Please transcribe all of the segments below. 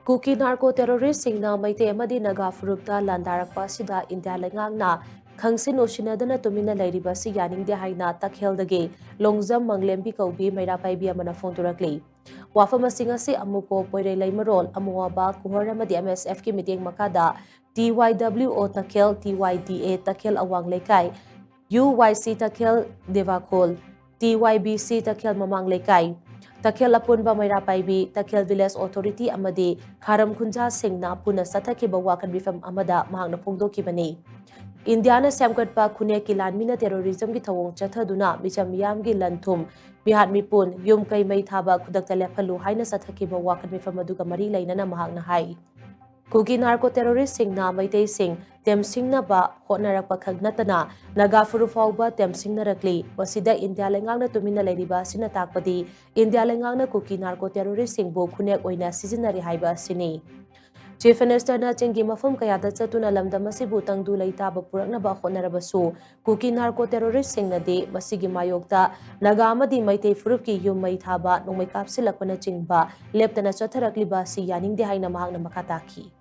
Kuki narco terrorist singna maite amadi naga furupta landarakpa sida India Leingakna khangsin osinadana tumina lairiba si Yaningde haina takheldage longjam manglembi kaubi Meira Paibi amana phonturakli wafama singa si amuko poire laimarol amuaba kuhor amadi MSF ki meeting makada TYWO takhel TYDA takhel awang lekai UYC takhel devakol TYBC takhel mamang lekai Takhel apunba Meira Paibi Takhel Village Authority amadi Kharam Khunja Singna puna sathakiba wakan bifam amada mahangna phongdokibani Indiana semgatpa khune kilanmina terrorism gi thawong chathaduna micham miyam gi lanthum bihat mipun yum kai mai thaba khudakta lephalu haina sathakiba wakan bifam aduga mari lainana mahangna hai Kuki narco terrorist singna maitei sing temsingna ba hotnarakpa khagnatana naga furu fawba temsingna rakli wasida India Leingakna tumina leiriba sina takpadi India Leingakna kuki narco terrorist singbu khunek oina sizinari haiba sini Chief Minister na chingi mafum kayada chatuna lamdam asibu tangdu leitaba purakna ba hotnarabasu kuki narco terrorist singna de masigi mayokta naga amadi maitei furupki yum mai thaba nongmai kapsilakpana chingba leptana chatharakliba si Yaningde haina mahakna makataki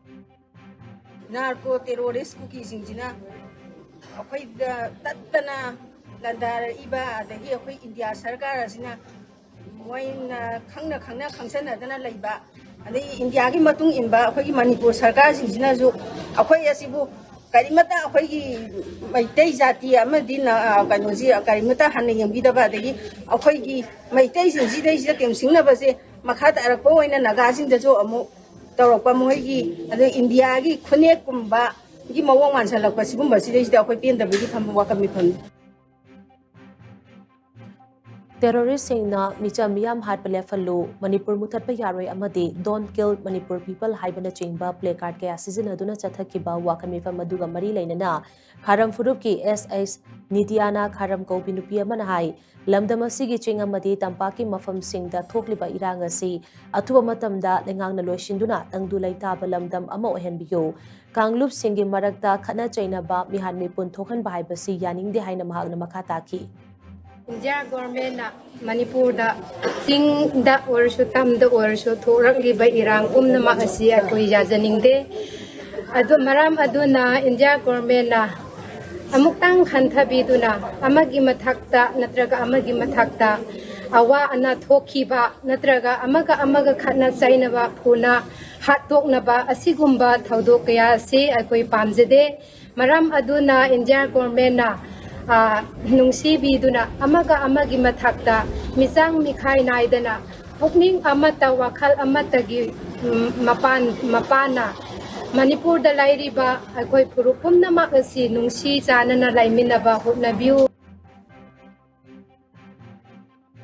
Narco terrorist cookie singina akwai da tattana landar iba da hi akwai India sarkar asina moina khangna khangsana dana laiba adai India gi matung inba akwai Manipur sarkar singina jo akwai asibu karimata akwai gi maitai jati amadi na kanoji karimata hanne yambi da ba dagi akwai gi maitai singji dai sida temsingna base makhata arakpo oina naga sing da jo amu Tawakpa muhigi ada India gi khune kumba gi mawang man salakpa sigumba sidai akwai penda bigi pham wakam pham Terrorist singna micha miyam hat pale fallu Manipur muthatpa yaroi amadi don't kill Manipur people haibana chingba placard kaya sizinaduna chathakiba wakan mifam aduga mari lainana Kharam Furup ki SS Nitiana Kharam Kaubi nupi amana hai lamdam asigi ching amadi tampaki mafam singda thokliba irang asi athuba matamda Leingakna loisinduna tangdu leitaba lamdam ama ohenbiyo Kanglup singi marakta khana chainaba mihan mipun thokhan bahaibasi Yaningde haina mahakna makataki India government na Manipur da sing da orsho tam da orsho thorak liba irang na makasi akoi Yaningde adu maram adu na India government na amuktang khanthabi duna amagi mathakta natraga amagi mathakta awa ana thokiba natraga amaga khatna chainaba phuna hatok naba asigumba thaudok kaya se akoi pamjede maram adu na India government na nungsi biduna amaga amagi mathakta misang mikhai naidana pukning amata wakal amatagi mapana Manipur da lairiba akoi purupum namak asi nungsi chanana laiminaba hotnabiu